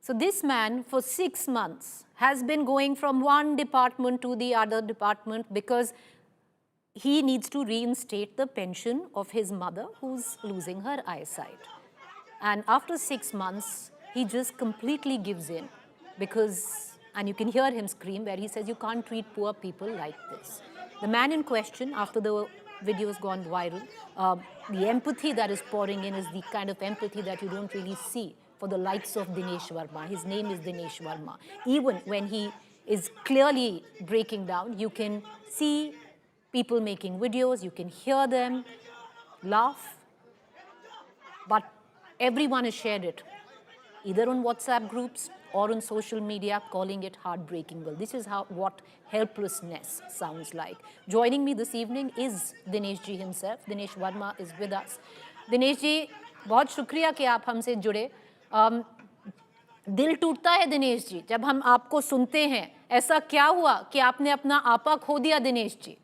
So this man for 6 months has been going from one department to the other department because he needs to reinstate the pension of his mother who's losing her eyesight. And after 6 months, he just completely gives in because, and you can hear him scream where he says, you can't treat poor people like this. The man in question, after the video has gone viral, the empathy that is pouring in is the kind of empathy that you don't really see for the likes of Dinesh Verma. His name is Dinesh Verma. Even when he is clearly breaking down, you can see people making videos, you can hear them laugh, but everyone has shared it, either on WhatsApp groups or on social media, calling it heartbreaking. Well, this is what helplessness sounds like. Joining me this evening is Dinesh ji himself. Dinesh Verma is with us. Dinesh ji, बहुत शुक्रिया कि आप हमसे जुड़े. दिल टूटता है दिनेश जी जब हम आपको सुनते हैं. ऐसा क्या हुआ कि आपने अपना आपा खो दिया दिनेश जी?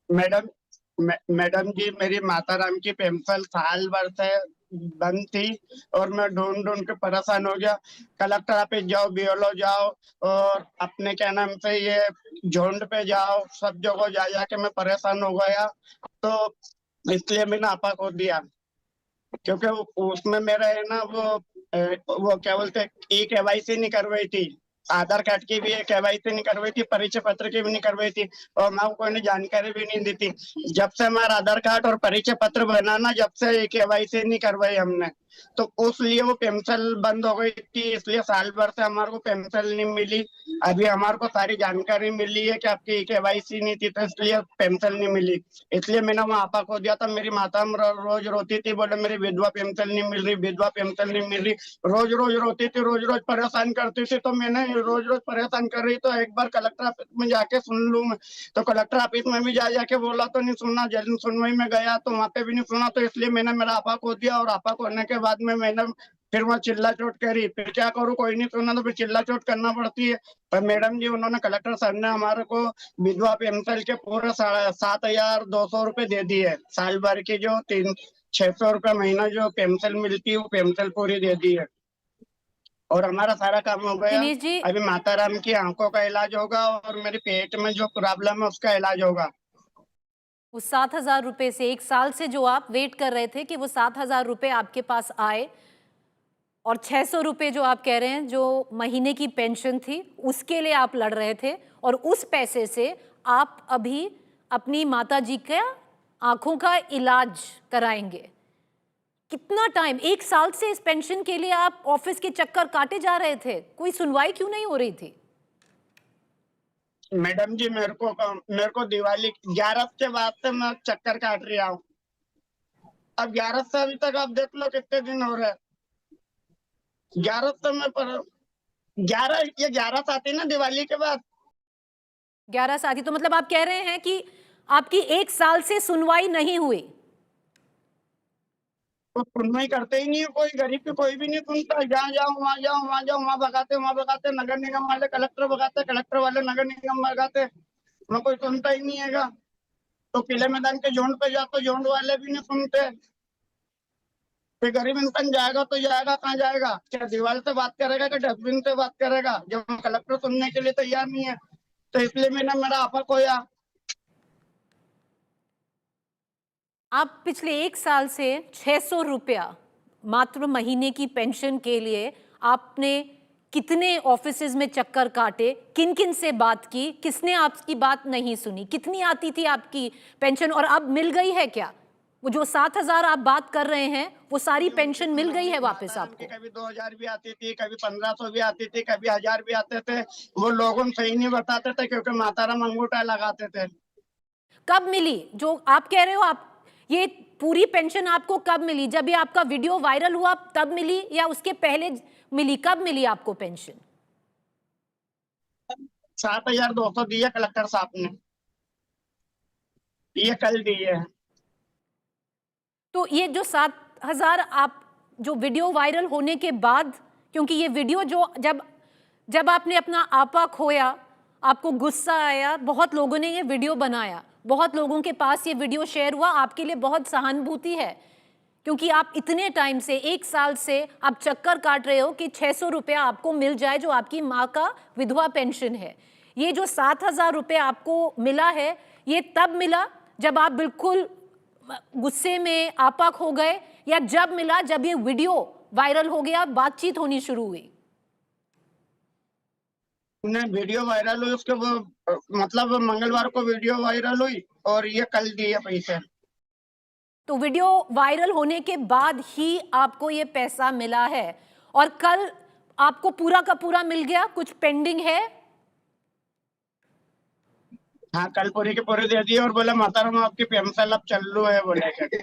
मैडम जी, मेरी माता राम की पेंशन साल भर से बंद थी और मैं ढूंढ ढूंढ के परेशान हो गया. कलेक्टर ऑफिस जाओ, बीएलओ जाओ और अपने क्या नाम से ये झुंड पे जाओ, सब जगह जा जाके मैं परेशान हो गया. तो इसलिए मैंने आपा खो दिया क्योंकि उसमें मेरा है ना वो क्या बोलते ई केवाईसी नहीं करवाई थी, आधार कार्ड की भी केवाईसी नहीं करवाई थी, परिचय पत्र की भी नहीं करवाई थी और मैं कोई ने जानकारी भी नहीं दी थी. जब से हमारा आधार कार्ड और परिचय पत्र बनाना, जब से केवाईसी नहीं करवाई हमने, तो उसलिए वो पेंशन बंद हो गई थी. इसलिए साल भर से हमारे को पेंशन नहीं मिली. अभी हमारे को सारी जानकारी मिली है कि आपकी केवाईसी नहीं थी, तो इसलिए पेंशन नहीं मिली. इसलिए मैंने वहाँ आपा खो दिया था. मेरी माता रोज रोती थी, बोले मेरी विधवा पेंशन नहीं मिल रही, विधवा पेंशन नहीं मिल रही. रोज रोज रोती थी, रोज रोज परेशान करती थी. तो मैंने रोज रोज परेशान कर रही तो एक बार कलेक्टर ऑफिस में जाके सुन लूं मैं. तो कलेक्टर ऑफिस में भी जा जाके बोला तो नहीं सुना, जन सुनवाई में गया तो वहाँ पे भी नहीं सुना. तो इसलिए मैंने मेरा आपा खो दिया और आपा खोने के बाद में मैंने फिर वहाँ चिल्ला चोट करी. फिर क्या करूँ, कोई नहीं सुना तो फिर चिल्ला चोट करना पड़ती है. पर मैडम जी, उन्होंने कलेक्टर सर ने हमारे को विधवा पेंशन के पूरे 7,200 रुपए दे दिए. साल भर की जो 600 रुपए महीना जो पेंशन मिलती है वो पेंशन पूरी दे दी है और हमारा सारा काम हो गया. दिनेश जी, अभी माता राम की आंखों का इलाज होगा और मेरे पेट में जो प्रॉब्लम है उसका इलाज होगा. उस 7,000 रुपए से 1 साल से जो आप वेट कर रहे थे कि वो 7,000 रुपए आपके पास आए और 600 रुपए जो आप कह रहे हैं जो महीने की पेंशन थी उसके लिए आप लड़ रहे थे और उस पैसे से आप अभी अपनी माता जी का आंखों का इलाज कराएंगे. कितना टाइम, 1 साल से इस पेंशन के लिए आप ऑफिस के चक्कर काटे जा रहे थे, कोई सुनवाई क्यों नहीं हो रही थी? मैडम जी, मेरे को दिवाली 11 के बाद से मैं चक्कर काट रहा हूँ. अब 11 से अभी तक आप देख लो कितने दिन हो रहे हैं. 11 से मैं 11 आती ना दिवाली के बाद. 11 साथी, तो मतलब आप कह रहे हैं कि आपकी 1 साल से सुनवाई नहीं हुई? तो सुनवाई करते ही नहीं है कोई, गरीब की कोई भी नहीं सुनता. जहाँ जाओ वहाँ जाओ, वहाँ जाओ वहाँ भगाते. नगर निगम वाले कलेक्टर भगाते, कलेक्टर वाले नगर निगम भगाते. वहाँ कोई सुनता ही नहीं है. तो किले मैदान के झुंड पे जाओ तो झुंड वाले भी नहीं सुनते. फिर गरीब इंसान जाएगा तो जाएगा कहाँ जाएगा? क्या दीवार से बात करेगा कि डस्टबिन से बात करेगा? जब कलेक्टर सुनने के लिए तैयार नहीं है, तो इसलिए मैंने मेरा आपा खोया. आप पिछले 1 साल से 600 रुपया मात्र महीने की पेंशन के लिए आपने कितने ऑफिसेज में चक्कर काटे, किन किन से बात की, किसने आपकी बात नहीं सुनी? कितनी आती थी आपकी पेंशन और अब मिल गई है क्या? वो जो 7,000 आप बात कर रहे हैं वो सारी पेंशन मिल गई है वापस आपको? कभी 2,000 भी आती थी, कभी 1,500 भी आती थी, कभी 1,000 भी आते थे. वो लोगों सही नहीं बताते थे क्योंकि माता राम अंगूठा लगाते थे. कब मिली जो आप कह रहे हो? आप ये पूरी पेंशन आपको कब मिली? जब ये आपका वीडियो वायरल हुआ तब मिली या उसके पहले मिली? कब मिली आपको पेंशन? 7,200 दिया कलेक्टर साहब ने, ये कल दिए है. तो ये जो 7,000 आप जो वीडियो वायरल होने के बाद, क्योंकि ये वीडियो जो जब आपने अपना आपा खोया, आपको गुस्सा आया, बहुत लोगों ने ये वीडियो बनाया, बहुत लोगों के पास ये वीडियो शेयर हुआ, आपके लिए बहुत सहानुभूति है क्योंकि आप इतने टाइम से 1 साल से आप चक्कर काट रहे हो कि 600 रुपया आपको मिल जाए जो आपकी माँ का विधवा पेंशन है। ये जो 7,000 रुपये आपको मिला है, ये तब मिला जब आप बिल्कुल गुस्से में आपाक हो गए, या जब मिला जब ये वीडियो वायरल हो गया, बातचीत होनी शुरू हुई? नहीं, वीडियो वायरल हुई उसके वो मतलब मंगलवार को वीडियो वायरल हुई और ये कल दिए पैसे। तो वीडियो वायरल होने के बाद ही आपको ये पैसा मिला है, और कल आपको पूरा का पूरा मिल गया, कुछ पेंडिंग है? हाँ, कल पूरी के पूरे दे दिए और बोले माताराम आपकी पेंशन अब चालू है बोले के।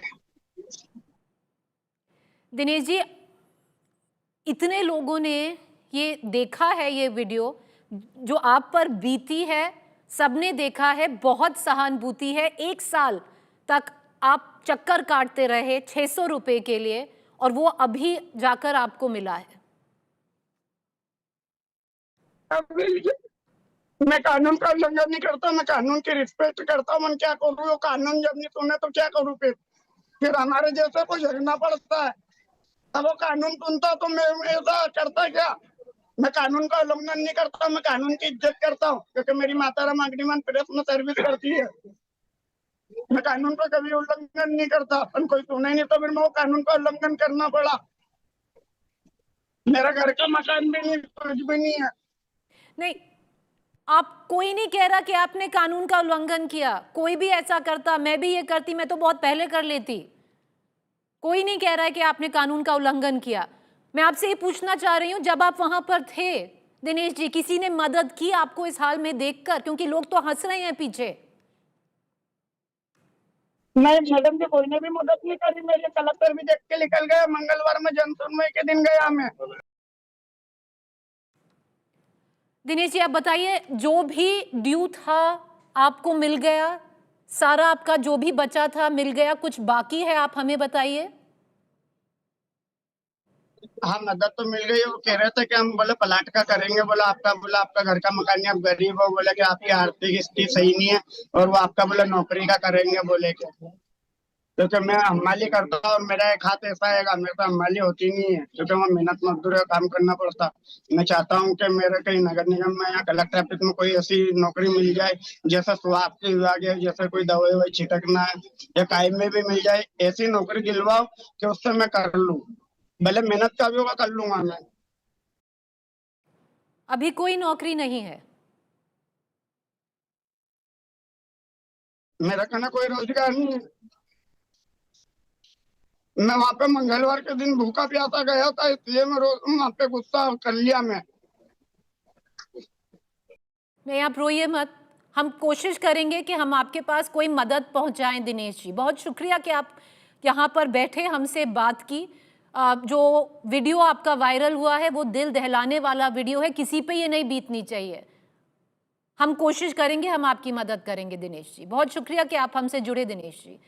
दिनेश जी, इतने लोगों ने ये देखा है, ये वीडियो जो आप पर बीती है, सबने देखा है, बहुत सहानुभूति है। 1 साल तक आप चक्कर काटते रहे 600 रुपए के लिए, और वो अभी जाकर आपको मिला है। मैं कानून का उल्लंघन नहीं करता, मैं कानून की रिस्पेक्ट करता हूँ। मैं क्या करूँ, वो कानून जब नहीं सुने तो क्या करूँ? फिर हमारे जैसे को झेलना पड़ता है। अब वो कानून सुनता तो मैं ऐसा करता क्या? मैं कानून का उल्लंघन नहीं करता, मैं कानून की इज्जत करता हूँ, क्योंकि मेरी माताराम अग्निमान प्रेस में सर्विस करती है। मैं कानून का कभी उल्लंघन नहीं करता, पर कोई सुना ही नहीं तो फिर मैं वो कानून का उल्लंघन करना पड़ा। मेरा घर का मकान भी नहीं, कुछ भी नहीं है। नहीं, आप, कोई नहीं कह रहा कि आपने कानून का उल्लंघन किया। कोई भी ऐसा करता, मैं भी ये करती, मैं तो बहुत पहले कर लेती। कोई नहीं कह रहा है कि आपने कानून का उल्लंघन किया। मैं आपसे ये पूछना चाह रही हूँ, जब आप वहां पर थे दिनेश जी, किसी ने मदद की आपको इस हाल में देखकर? क्योंकि लोग तो हंस रहे हैं पीछे। नहीं मैडम जी, कोई ने भी मदद नहीं करी। मेरे कलेक्टर भी देख के निकल गया। मंगलवार में जन सुनवाई के दिन गया मैं। दिनेश जी, आप बताइए, जो भी ड्यू था आपको मिल गया? सारा आपका जो भी बचा था मिल गया? कुछ बाकी है, आप हमें बताइए। हाँ, मदद तो मिल गई। वो कह रहे थे कि हम बोले प्लाट का करेंगे, बोला आपका घर का मकान नहीं, आप गरीब हो, बोले कि आपकी आर्थिक स्थिति सही नहीं है, और वो आपका बोले नौकरी का करेंगे बोले के। क्योंकि मैं हमाली करता हूँ और मेरा एक हाथ ऐसा है, मेरे को हमाली होती नहीं है, क्योंकि मैं मेहनत मजदूर का काम करना पड़ता। मैं चाहता हूँ कि मेरे कहीं नगर निगम में या कलेक्टर ऑफिस में कोई ऐसी नौकरी मिल जाए, जैसे स्वास्थ्य विभाग है, जैसे कोई दवाई ववाई छिटकना है, या कायम में भी मिल जाए, ऐसी नौकरी दिलवाओ कि उससे मैं कर लूँ। भले मेहनत का भी होगा, कर लूंगा मैं। अभी कोई नौकरी नहीं है? मेरा कहना कोई रोजगार नहीं है। मैं वहां पे मंगलवार के दिन भूखा प्यासा गया था, इसलिए मैं रोज वहां पे गुस्सा कर लिया मैं। नहीं, आप रोइए मत। हम कोशिश करेंगे कि हम आपके पास कोई मदद पहुंचाएं दिनेश जी। बहुत शुक्रिया कि आप यहाँ पर बैठे, हमसे बात की। जो वीडियो आपका वायरल हुआ है वो दिल दहलाने वाला वीडियो है, किसी पे ये नहीं बीतनी चाहिए। हम कोशिश करेंगे, हम आपकी मदद करेंगे दिनेश जी। बहुत शुक्रिया कि आप हमसे जुड़े दिनेश जी।